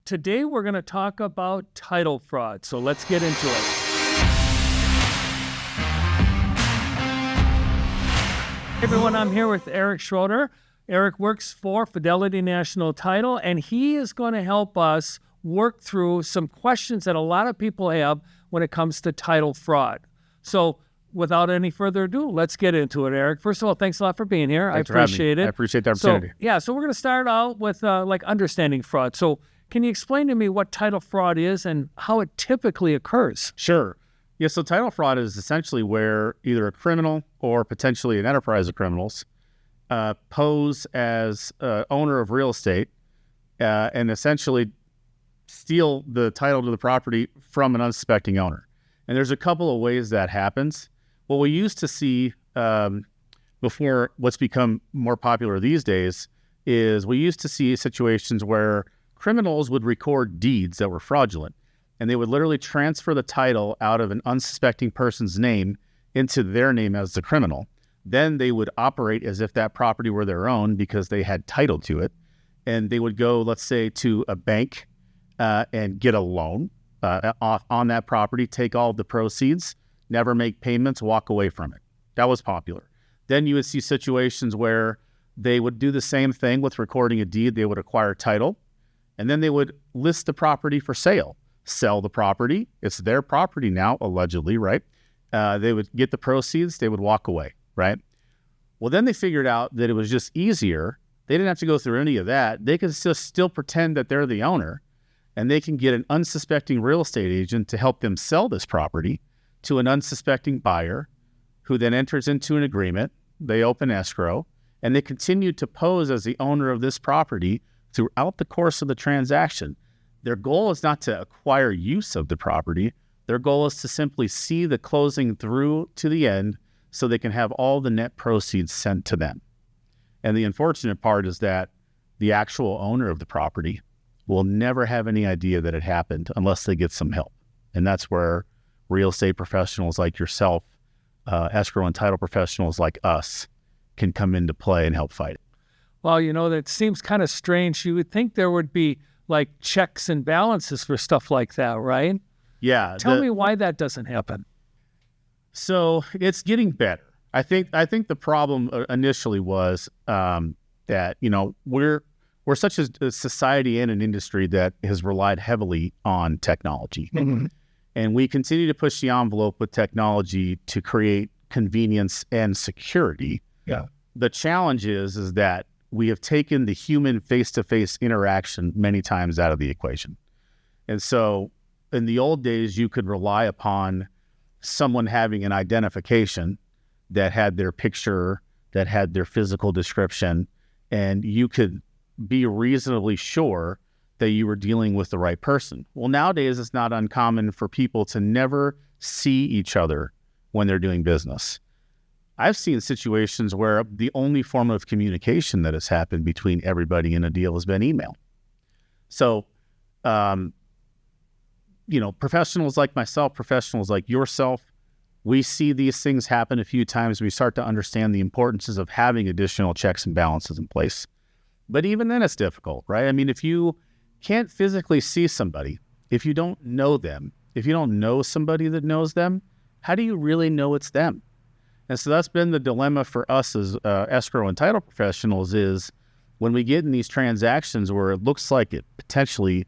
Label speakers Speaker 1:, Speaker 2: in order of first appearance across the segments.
Speaker 1: Today we're going to talk about title fraud. So let's get into it. Hey everyone, I'm here with Eric Schroeder. Eric works for Fidelity National Title, and he is going to help us work through some questions that a lot of people have when it comes to title fraud. So without any further ado, let's get into it, Eric. First of all, thanks a lot for being here.
Speaker 2: Thanks
Speaker 1: I appreciate it.
Speaker 2: I appreciate the opportunity.
Speaker 1: So we're going to start out with understanding fraud. So can you explain to me what title fraud is and how it typically occurs?
Speaker 2: Sure. Yeah, so title fraud is essentially where either a criminal or potentially an enterprise of criminals pose as owner of real estate and essentially steal the title to the property from an unsuspecting owner. And there's a couple of ways that happens. What we used to see before what's become more popular these days is we used to see situations where criminals would record deeds that were fraudulent, and they would literally transfer the title out of an unsuspecting person's name into their name as the criminal. Then they would operate as if that property were their own because they had title to it. And they would go, let's say, to a bank and get a loan on that property, take all of the proceeds, never make payments, walk away from it. That was popular. Then you would see situations where they would do the same thing with recording a deed. They would acquire title, and then they would list the property for sale, sell the property. It's their property now, allegedly, right? They would get the proceeds. They would walk away, right? Well, then they figured out that it was just easier. They didn't have to go through any of that. They could still pretend that they're the owner, and they can get an unsuspecting real estate agent to help them sell this property to an unsuspecting buyer who then enters into an agreement. They open escrow, and they continue to pose as the owner of this property throughout the course of the transaction. Their goal is not to acquire use of the property. Their goal is to simply see the closing through to the end so they can have all the net proceeds sent to them. And the unfortunate part is that the actual owner of the property will never have any idea that it happened unless they get some help. And that's where real estate professionals like yourself, escrow and title professionals like us can come into play and help fight it.
Speaker 1: Well, that seems kind of strange. You would think there would be like checks and balances for stuff like that, right?
Speaker 2: Yeah.
Speaker 1: Tell me why that doesn't happen.
Speaker 2: So it's getting better. I think the problem initially was that, we're such a society and an industry that has relied heavily on technology. Mm-hmm. And we continue to push the envelope with technology to create convenience and security.
Speaker 1: Yeah.
Speaker 2: The challenge is that we have taken the human face-to-face interaction many times out of the equation. And so in the old days, you could rely upon someone having an identification that had their picture, that had their physical description, and you could be reasonably sure that you were dealing with the right person. Well, nowadays, it's not uncommon for people to never see each other when they're doing business. I've seen situations where the only form of communication that has happened between everybody in a deal has been email. So, professionals like myself, professionals like yourself, we see these things happen a few times. We start to understand the importances of having additional checks and balances in place. But even then it's difficult, right? I mean, if you can't physically see somebody, if you don't know them, if you don't know somebody that knows them, how do you really know it's them? And so that's been the dilemma for us as escrow and title professionals is when we get in these transactions where it looks like it potentially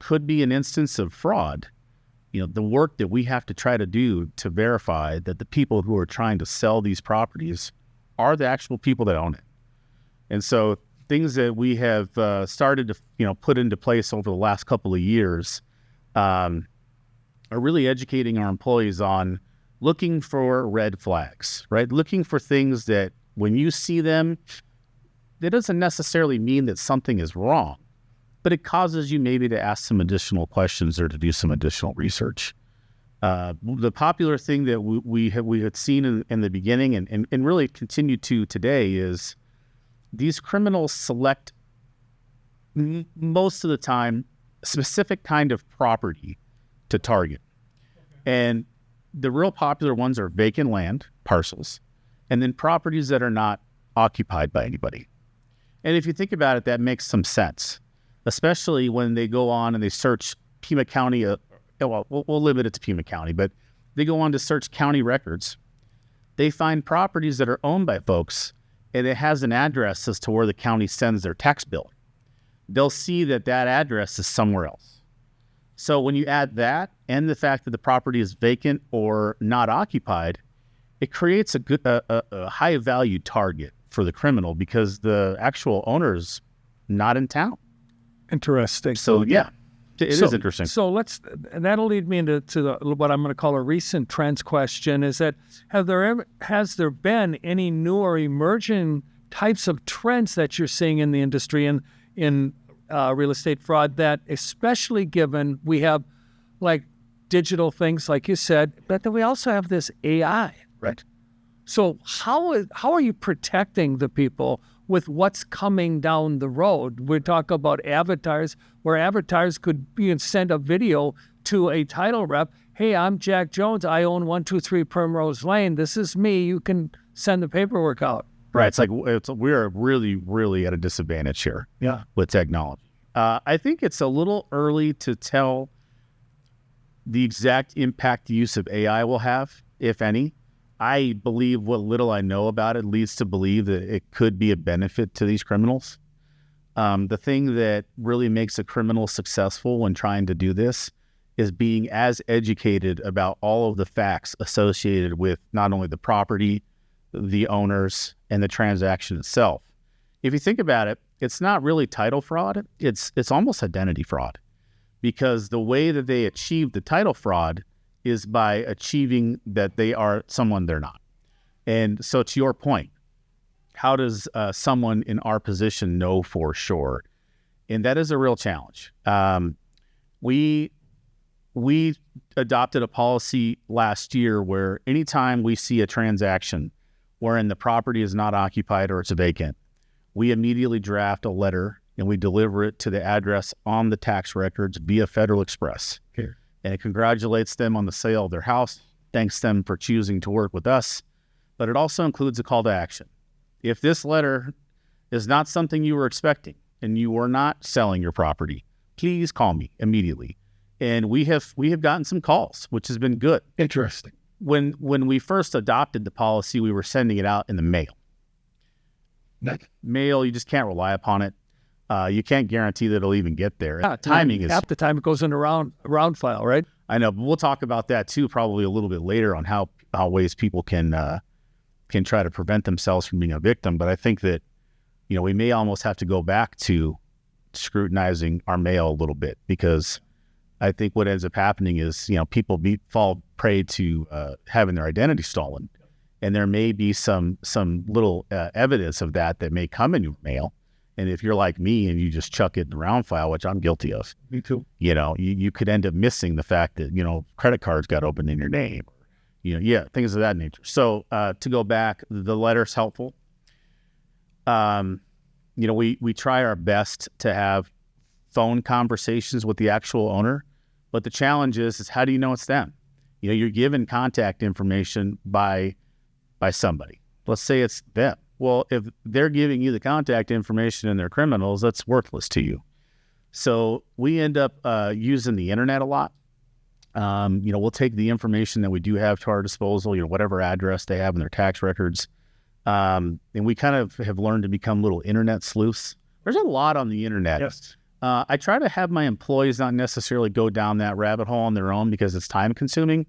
Speaker 2: could be an instance of fraud, the work that we have to try to do to verify that the people who are trying to sell these properties are the actual people that own it. And so things that we have started to, put into place over the last couple of years are really educating our employees on looking for red flags, right? Looking for things that when you see them, that doesn't necessarily mean that something is wrong, but it causes you maybe to ask some additional questions or to do some additional research. The popular thing that we had seen in the beginning and really continue to today is these criminals select most of the time a specific kind of property to target. And the real popular ones are vacant land, parcels, and then properties that are not occupied by anybody. And if you think about it, that makes some sense. especially when they go on and they search Pima County. We'll limit it to Pima County, but they go on to search county records. They find properties that are owned by folks, and it has an address as to where the county sends their tax bill. They'll see that that address is somewhere else. So when you add that and the fact that the property is vacant or not occupied, it creates a high value target for the criminal because the actual owner is not in town.
Speaker 1: Interesting.
Speaker 2: So yeah, it is interesting.
Speaker 1: So that'll lead me into what I'm going to call a recent trends question: is that has there been any new or emerging types of trends that you're seeing in the industry and in real estate fraud, that especially given we have like digital things like you said, but then we also have this AI.
Speaker 2: Right.
Speaker 1: So how are you protecting the people with what's coming down the road? We talk about avatars, where avatars could send a video to a title rep. Hey, I'm Jack Jones. I own 123 Primrose Lane. This is me. You can send the paperwork out.
Speaker 2: Right. We're really, really at a disadvantage here.
Speaker 1: Yeah.
Speaker 2: With technology. I think it's a little early to tell the exact impact the use of AI will have, if any. I believe what little I know about it leads to believe that it could be a benefit to these criminals. The thing that really makes a criminal successful when trying to do this is being as educated about all of the facts associated with not only the property, the owners, and the transaction itself. If you think about it, it's not really title fraud. It's almost identity fraud, because the way that they achieve the title fraud is by achieving that they are someone they're not. And so to your point, how does someone in our position know for sure? And that is a real challenge. We adopted a policy last year where anytime we see a transaction wherein the property is not occupied or it's vacant, we immediately draft a letter and we deliver it to the address on the tax records via Federal Express.
Speaker 1: Okay.
Speaker 2: And it congratulates them on the sale of their house, thanks them for choosing to work with us, but it also includes a call to action. If this letter is not something you were expecting and you were not selling your property, please call me immediately. And we have gotten some calls, which has been good.
Speaker 1: Interesting.
Speaker 2: When we first adopted the policy, we were sending it out in the mail. Mail, you just can't rely upon it. You can't guarantee that it'll even get there.
Speaker 1: Yeah,
Speaker 2: timing is
Speaker 1: half the time it goes in a round file, right?
Speaker 2: I know, but we'll talk about that too, probably a little bit later on how ways people can try to prevent themselves from being a victim. But I think that, we may almost have to go back to scrutinizing our mail a little bit, because I think what ends up happening is, people fall prey to having their identity stolen. And there may be some little evidence of that may come in your mail. And if you're like me and you just chuck it in the round file, which I'm guilty of,
Speaker 1: Me too.
Speaker 2: You could end up missing the fact that, credit cards got opened in your name, things of that nature. So to go back, the letter's helpful. We try our best to have phone conversations with the actual owner, but the challenge is how do you know it's them? You're given contact information by somebody. Let's say it's them. Well, if they're giving you the contact information and they're criminals, that's worthless to you. So we end up using the internet a lot. We'll take the information that we do have to our disposal, whatever address they have in their tax records. And we kind of have learned to become little internet sleuths. There's a lot on the internet.
Speaker 1: Yes.
Speaker 2: I try to have my employees not necessarily go down that rabbit hole on their own because it's time consuming.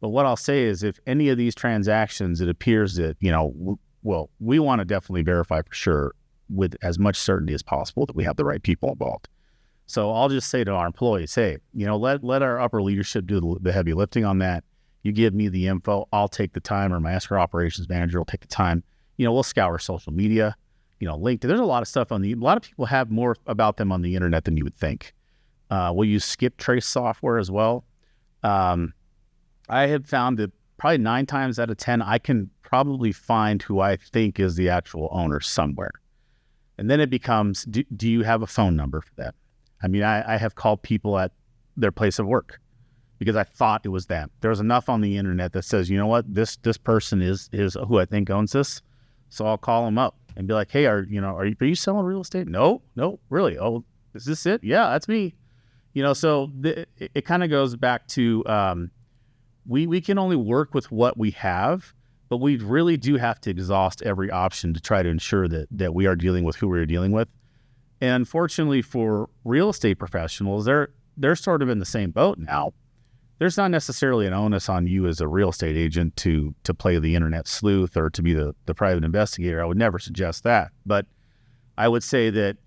Speaker 2: But what I'll say is if any of these transactions, it appears that, we want to definitely verify for sure with as much certainty as possible that we have the right people involved. So I'll just say to our employees, hey, let our upper leadership do the heavy lifting on that. You give me the info, I'll take the time, or my escrow operations manager will take the time. We'll scour social media, LinkedIn. There's a lot of stuff a lot of people have more about them on the internet than you would think. We'll use skip trace software as well. I have found that probably 9 times out of 10, I can probably find who I think is the actual owner somewhere. And then it becomes, do you have a phone number for that? I mean, I have called people at their place of work because I thought it was them. There's enough on the internet that says, you know what, this person is who I think owns this. So I'll call them up and be like, hey, are you selling real estate? No, really. Oh, is this it? Yeah, that's me. So it kind of goes back to we can only work with what we have, but we really do have to exhaust every option to try to ensure that we are dealing with who we're dealing with. And unfortunately for real estate professionals, they're sort of in the same boat now. There's not necessarily an onus on you as a real estate agent to play the internet sleuth or to be the private investigator. I would never suggest that. But I would say that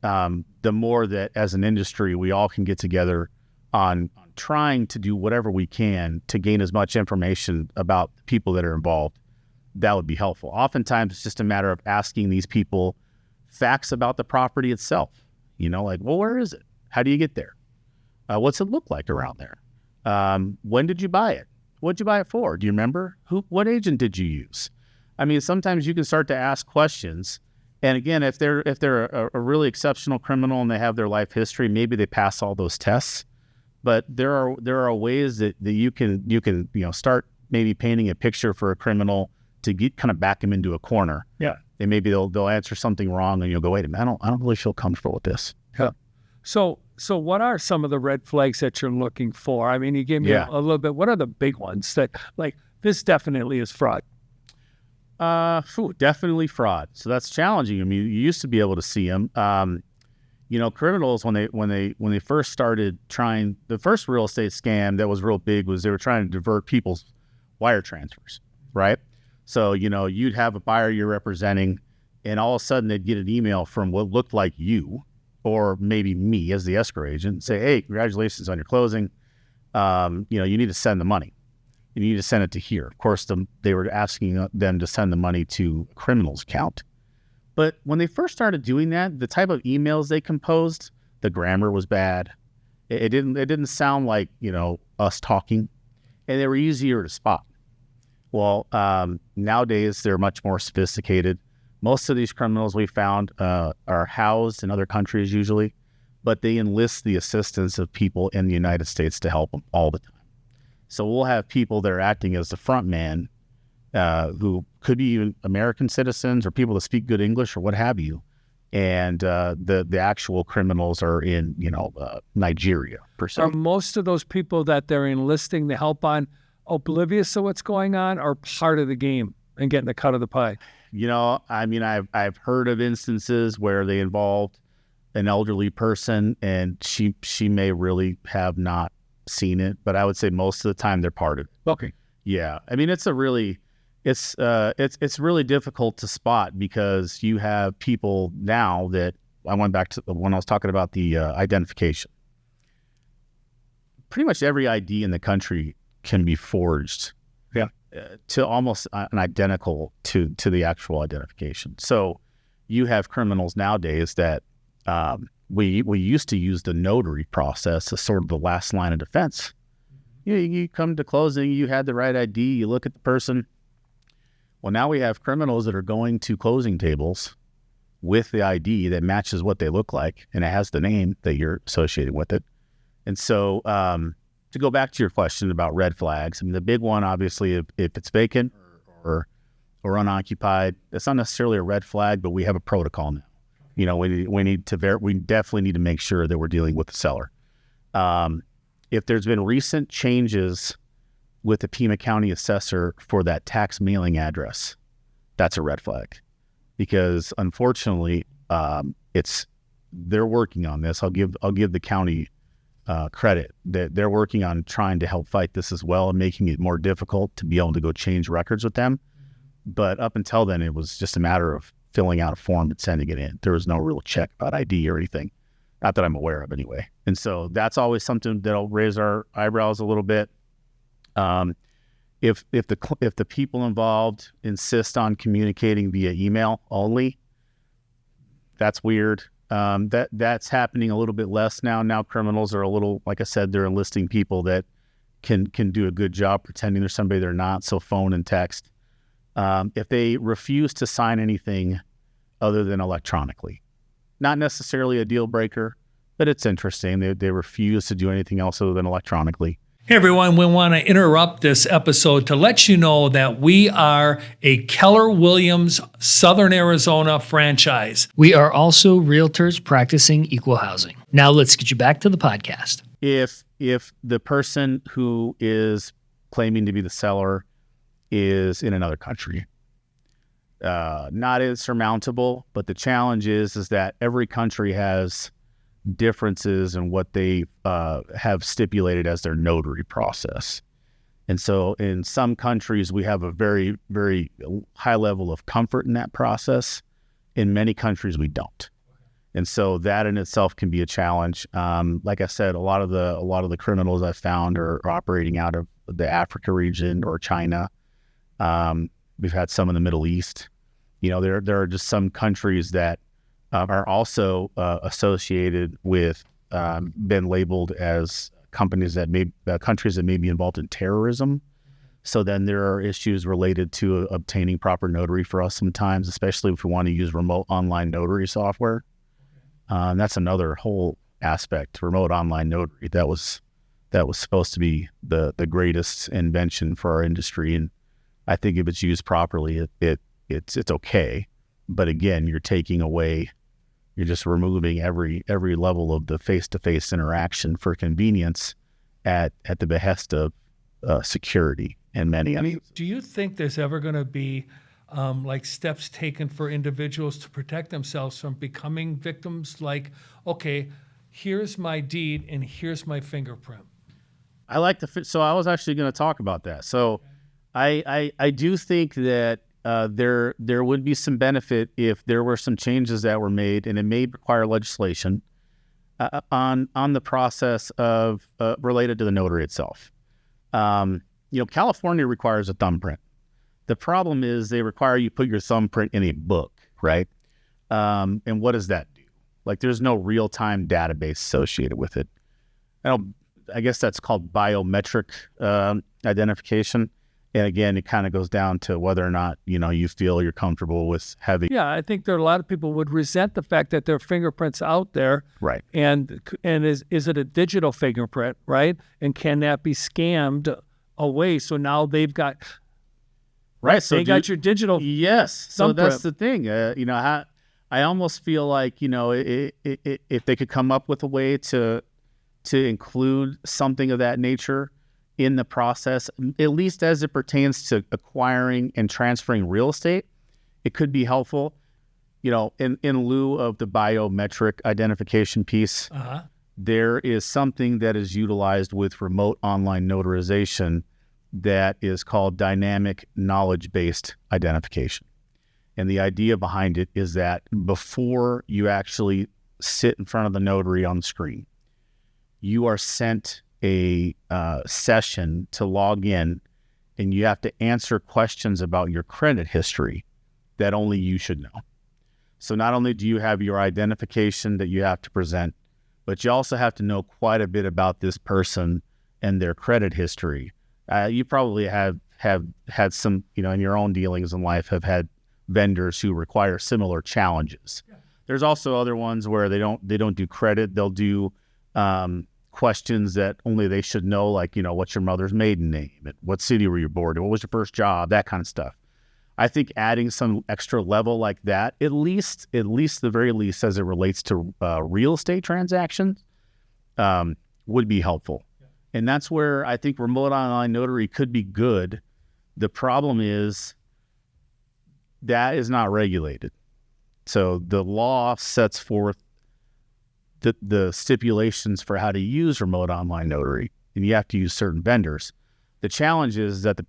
Speaker 2: the more that as an industry we all can get together on trying to do whatever we can to gain as much information about the people that are involved, that would be helpful. Oftentimes it's just a matter of asking these people facts about the property itself. Like, well, where is it? How do you get there? What's it look like around there? When did you buy it? What'd you buy it for? Do you remember? What agent did you use? I mean, sometimes you can start to ask questions. And again, if they're a really exceptional criminal and they have their life history, maybe they pass all those tests. But there are ways that you can start maybe painting a picture for a criminal to kind of back him into a corner.
Speaker 1: Yeah.
Speaker 2: And maybe they'll answer something wrong, and you'll go, wait a minute, I don't really feel comfortable with this.
Speaker 1: Yeah. So what are some of the red flags that you're looking for? I mean, you gave me a little bit. What are the big ones that, like, this definitely is fraud?
Speaker 2: Definitely fraud. So that's challenging. I mean, you used to be able to see them. Criminals when they first started trying, the first real estate scam that was real big was they were trying to divert people's wire transfers, right? So, you'd have a buyer you're representing, and all of a sudden they'd get an email from what looked like you, or maybe me as the escrow agent, and say, hey, congratulations on your closing. You need to send the money. You need to send it to here. Of course, they were asking them to send the money to a criminal's account. But when they first started doing that, the type of emails they composed, the grammar was bad. It didn't sound like, us talking, and they were easier to spot. Well, nowadays they're much more sophisticated. Most of these criminals we found are housed in other countries usually, but they enlist the assistance of people in the United States to help them all the time. So we'll have people that are acting as the front man, who could be even American citizens or people that speak good English or what have you. And the actual criminals are in, Nigeria, per se.
Speaker 1: Are most of those people that they're enlisting the help on oblivious to what's going on, or part of the game and getting a cut of the pie?
Speaker 2: I've heard of instances where they involved an elderly person, and she may really have not seen it, but I would say most of the time they're part of it.
Speaker 1: Okay.
Speaker 2: Yeah. I mean, it's really difficult to spot, because you have people now that, I went back to when I was talking about the identification. Pretty much every ID in the country can be forged.
Speaker 1: Yeah.
Speaker 2: To almost an identical to the actual identification. So you have criminals nowadays that we used to use the notary process as sort of the last line of defense. You come to closing, you had the right ID, you look at the person. Well, now we have criminals that are going to closing tables with the ID that matches what they look like, and it has the name that you're associated with it. And so to go back to your question about red flags, I mean, the big one, obviously, if it's vacant or unoccupied, that's not necessarily a red flag, but we have a protocol now. We definitely need to make sure that we're dealing with the seller. If there's been recent changes with the Pima County assessor for that tax mailing address, that's a red flag, because unfortunately, they're working on this. I'll give the county credit that they're working on trying to help fight this as well, and making it more difficult to be able to go change records with them. But up until then, it was just a matter of filling out a form and sending it in. There was no real check about ID or anything, not that I'm aware of anyway. And so that's always something that'll raise our eyebrows a little bit. If the people involved insist on communicating via email only, that's weird. That's happening a little bit less now. Now criminals are a little, like I said, they're enlisting people that can do a good job pretending they're somebody they're not. So phone and text. If they refuse to sign anything other than electronically, not necessarily a deal breaker, but it's interesting. They refuse to do anything else other than electronically.
Speaker 1: Hey everyone, we want to interrupt this episode to let you know that we are a Keller Williams Southern Arizona franchise.
Speaker 3: We are also realtors practicing equal housing. Now let's get you back to the podcast.
Speaker 2: If the person who is claiming to be the seller is in another country, not insurmountable, but the challenge is that every country has differences in what they have stipulated as their notary process. And so in some countries, we have a very, very high level of comfort in that process. In many countries, we don't. And so that in itself can be a challenge. Like I said, a lot of the criminals I've found are operating out of the Africa region or China. We've had some in the Middle East. There are just some countries that are also associated with, been labeled as countries that may be involved in terrorism. So then there are issues related to obtaining proper notary for us sometimes, especially if we want to use remote online notary software. That's another whole aspect, remote online notary. That was supposed to be the greatest invention for our industry. And I think if it's used properly, it's okay. But again, you're just removing every level of the face-to-face interaction for convenience at the behest of security and many.
Speaker 1: Do you think there's ever going to be steps taken for individuals to protect themselves from becoming victims? Like, okay, here's my deed and here's my fingerprint.
Speaker 2: So I was actually going to talk about that. So I do think that there would be some benefit if there were some changes that were made, and it may require legislation on the process of related to the notary itself. California requires a thumbprint. The problem is they require you put your thumbprint in a book, right? And what does that do? Like, there's no real-time database associated with it. I guess that's called biometric identification. And again, it kind of goes down to whether or not, you feel you're comfortable with having.
Speaker 1: Yeah, I think there are a lot of people would resent the fact that their fingerprint's out there.
Speaker 2: Right.
Speaker 1: And is it a digital fingerprint, right? And can that be scammed away? So now they've got.
Speaker 2: Right. So
Speaker 1: they got your digital.
Speaker 2: Yes. So
Speaker 1: thumbprint.
Speaker 2: that's the thing. I almost feel like, if they could come up with a way to include something of that nature in the process, at least as it pertains to acquiring and transferring real estate, it could be helpful. In lieu of the biometric identification piece, there is something that is utilized with remote online notarization that is called dynamic knowledge-based identification. And the idea behind it is that before you actually sit in front of the notary on the screen, you are sent a session to log in, and you have to answer questions about your credit history that only you should know. So not only do you have your identification that you have to present, but you also have to know quite a bit about this person and their credit history. You probably have had some, in your own dealings in life, have had vendors who require similar challenges. Yeah. There's also other ones where they don't do credit. They'll do questions that only they should know, like, what's your mother's maiden name? What city were you born in? What was your first job? That kind of stuff. I think adding some extra level like that, at least the very least as it relates to real estate transactions, would be helpful. Yeah. And that's where I think remote online notary could be good. The problem is that is not regulated. So the law sets forth the stipulations for how to use remote online notary, and you have to use certain vendors. The challenge is that the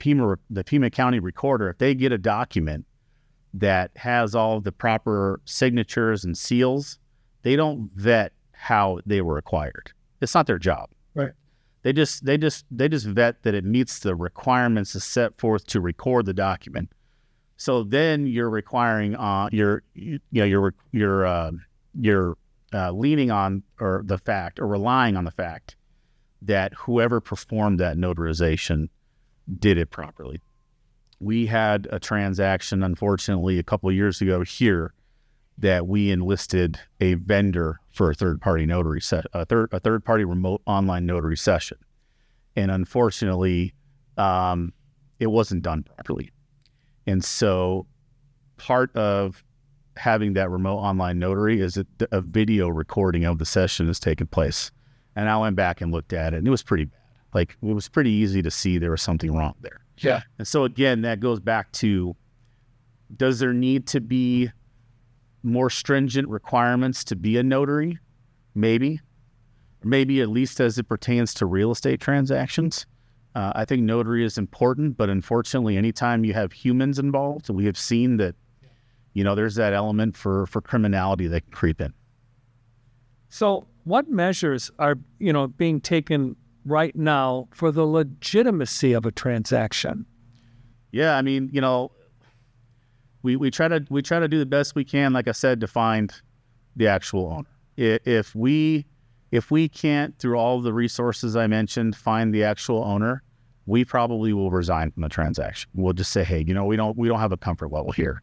Speaker 2: Pima County recorder, if they get a document that has all of the proper signatures and seals, they don't vet how they were acquired. It's not their job.
Speaker 1: Right.
Speaker 2: They just vet that it meets the requirements as set forth to record the document. So then you're requiring you're leaning on relying on the fact that whoever performed that notarization did it properly. We had a transaction, unfortunately, a couple of years ago here that we enlisted a vendor for a third-party notary a third-party remote online notary session. And unfortunately, it wasn't done properly. And so part of having that remote online notary is that a video recording of the session has taken place. And I went back and looked at it, and it was pretty bad. Like, it was pretty easy to see there was something wrong there.
Speaker 1: Yeah.
Speaker 2: And so again, that goes back to, does there need to be more stringent requirements to be a notary? Maybe. Maybe at least as it pertains to real estate transactions. I think notary is important, but unfortunately, anytime you have humans involved, we have seen that, there's that element for criminality that can creep in.
Speaker 1: So what measures are, being taken right now for the legitimacy of a transaction?
Speaker 2: Yeah, I mean, we try to do the best we can, like I said, to find the actual owner. If we can't, through all of the resources I mentioned, find the actual owner, we probably will resign from the transaction. We'll just say, hey, we don't have a comfort level here.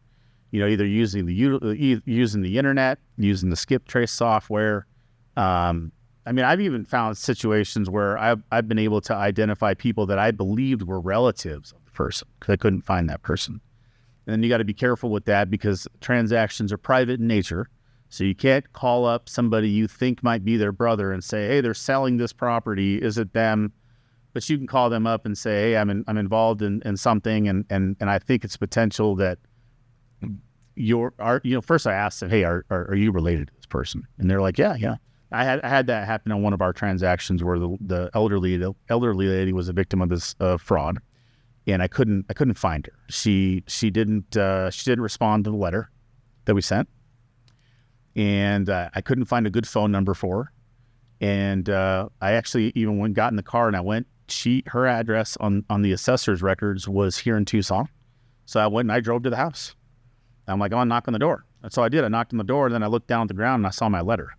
Speaker 2: Either using the internet, using the skip trace software. I've even found situations where I've been able to identify people that I believed were relatives of the person because I couldn't find that person. And then you got to be careful with that because transactions are private in nature. So you can't call up somebody you think might be their brother and say, hey, they're selling this property. Is it them? But you can call them up and say, hey, I'm involved in something, and I think it's potential that first I asked them, hey, are you related to this person? And they're like, yeah. I had that happen on one of our transactions where the elderly lady was a victim of this fraud, and I couldn't find her. She didn't respond to the letter that we sent, and I couldn't find a good phone number for her. And I actually even got in the car and I went. Her address on the assessor's records was here in Tucson, so I went and I drove to the house. I'm like, I'm gonna knock on the door. And so I did. I knocked on the door, and then I looked down at the ground and I saw my letter.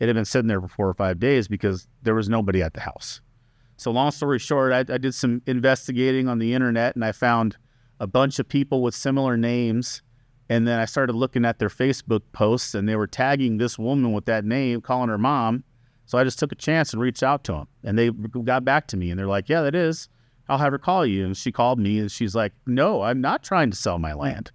Speaker 2: It had been sitting there for 4 or 5 days because there was nobody at the house. So long story short, I did some investigating on the internet, and I found a bunch of people with similar names. And then I started looking at their Facebook posts, and they were tagging this woman with that name, calling her mom. So I just took a chance and reached out to them, and they got back to me, and they're like, yeah, that is. I'll have her call you. And she called me, and she's like, no, I'm not trying to sell my land.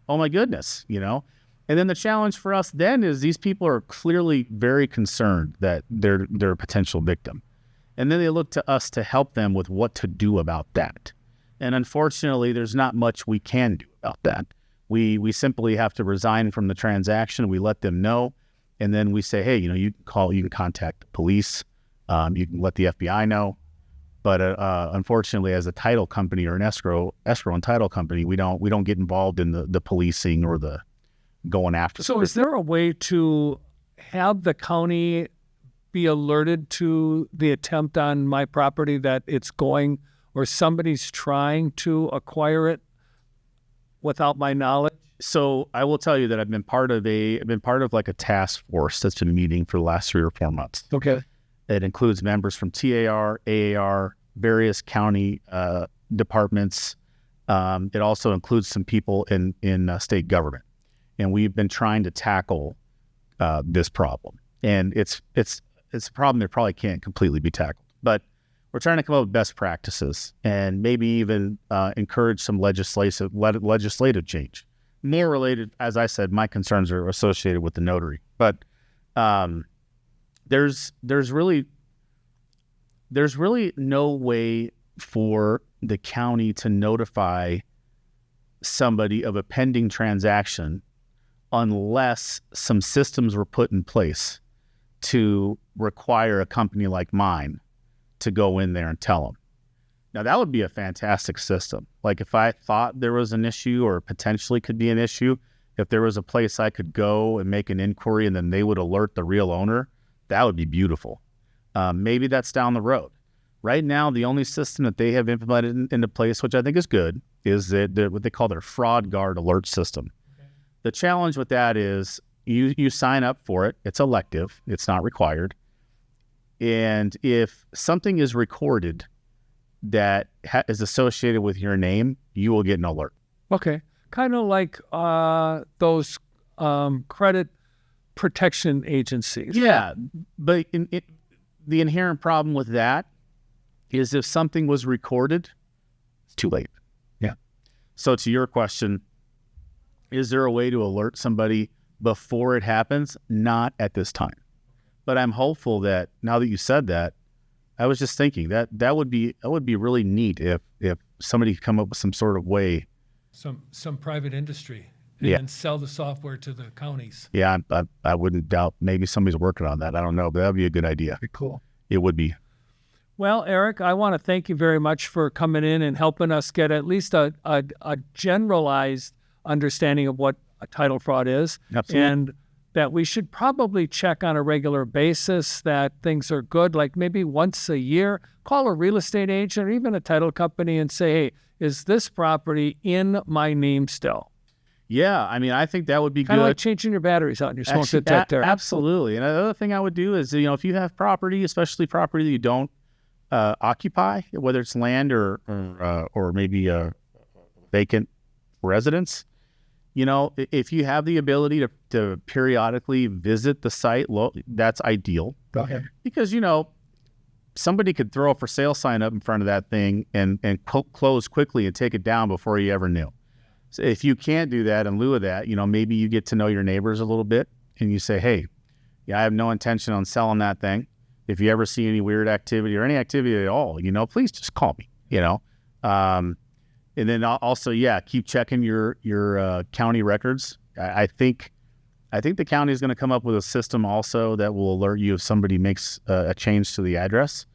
Speaker 2: Oh my goodness, And then the challenge for us then is these people are clearly very concerned that they're a potential victim. And then they look to us to help them with what to do about that. And unfortunately, there's not much we can do about that. We simply have to resign from the transaction. We let them know. And then we say, hey, you can contact the police. You can let the FBI know. But unfortunately, as a title company or an escrow and title company, we don't get involved in the policing or the going after.
Speaker 1: So is there a way to have the county be alerted to the attempt on my property that it's going, or somebody's trying to acquire it without my knowledge?
Speaker 2: So I will tell you that I've been part of like a task force that's been meeting for the last 3 or 4 months.
Speaker 1: Okay.
Speaker 2: It includes members from TAR, AAR, various county departments. It also includes some people in state government. And we've been trying to tackle this problem. And it's a problem that probably can't completely be tackled. But we're trying to come up with best practices and maybe even encourage some legislative change. More related, as I said, my concerns are associated with the notary. But there's really no way for the county to notify somebody of a pending transaction unless some systems were put in place to require a company like mine to go in there and tell them. Now, that would be a fantastic system. Like if I thought there was an issue or potentially could be an issue, if there was a place I could go and make an inquiry and then they would alert the real owner, that would be beautiful. Maybe that's down the road. Right now, the only system that they have implemented into place, which I think is good, is what they call their fraud guard alert system. Okay. The challenge with that is you sign up for it. It's elective. It's not required. And if something is recorded that is associated with your name, you will get an alert.
Speaker 1: Okay. Kind of like those credit protection agencies.
Speaker 2: Yeah. But the inherent problem with that is if something was recorded, it's too late.
Speaker 4: Yeah.
Speaker 2: So to your question, is there a way to alert somebody before it happens? Not at this time. But I'm hopeful that now that you said that, I was just thinking that would be really neat if somebody could come up with some sort of way.
Speaker 5: Some private industry, and
Speaker 2: Yeah.
Speaker 5: then sell the software to the counties.
Speaker 2: Yeah, I wouldn't doubt maybe somebody's working on that. I don't know, but that would be a good idea.
Speaker 4: Very cool.
Speaker 2: It would be.
Speaker 1: Well, Eric, I want to thank you very much for coming in and helping us get at least a generalized understanding of what a title fraud is.
Speaker 2: Absolutely.
Speaker 1: And that we should probably check on a regular basis that things are good, like maybe once a year, call a real estate agent or even a title company and say, hey, is this property in my name still?
Speaker 2: Yeah, I mean, I think that would be
Speaker 1: Kind of
Speaker 2: good.
Speaker 1: like changing your batteries out in your smoke
Speaker 2: Actually,
Speaker 1: detector.
Speaker 2: Absolutely. And another thing I would do is, if you have property, especially property that you don't occupy, whether it's land or maybe a vacant residence, if you have the ability to periodically visit the site, that's ideal.
Speaker 4: Okay.
Speaker 2: Because, somebody could throw a for sale sign up in front of that thing and close quickly and take it down before you ever knew. So if you can't do that, in lieu of that, maybe you get to know your neighbors a little bit and you say, hey, I have no intention on selling that thing. If you ever see any weird activity or any activity at all, please just call me, And then also, keep checking your county records. I think the county is going to come up with a system also that will alert you if somebody makes a change to the address.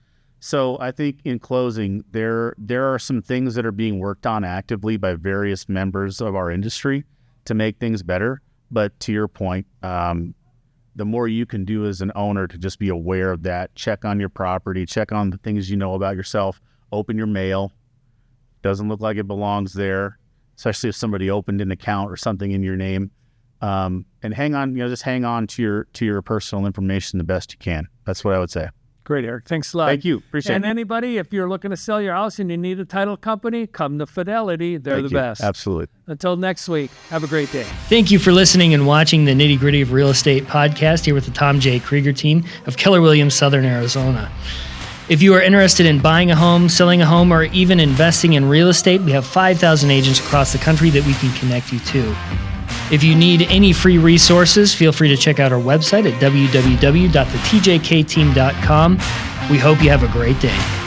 Speaker 2: So I think in closing, there are some things that are being worked on actively by various members of our industry to make things better. But to your point, the more you can do as an owner to just be aware of that, check on your property, check on the things you know about yourself, open your mail. Doesn't look like it belongs there, especially if somebody opened an account or something in your name. And hang on, just hang on to your personal information the best you can. That's what I would say.
Speaker 1: Great, Eric. Thanks a lot.
Speaker 2: Thank you. Appreciate
Speaker 1: And
Speaker 2: it.
Speaker 1: anybody, if you're looking to sell your house and you need a title company, come to Fidelity. They're
Speaker 2: Thank
Speaker 1: the
Speaker 2: you.
Speaker 1: best.
Speaker 2: Absolutely.
Speaker 1: Until next week, have a great day.
Speaker 3: Thank you for listening and watching the Nitty Gritty of Real Estate podcast here with the Tom J. Krieger team of Keller Williams, Southern Arizona. If you are interested in buying a home, selling a home, or even investing in real estate, we have 5,000 agents across the country that we can connect you to. If you need any free resources, feel free to check out our website at www.thetjkteam.com. We hope you have a great day.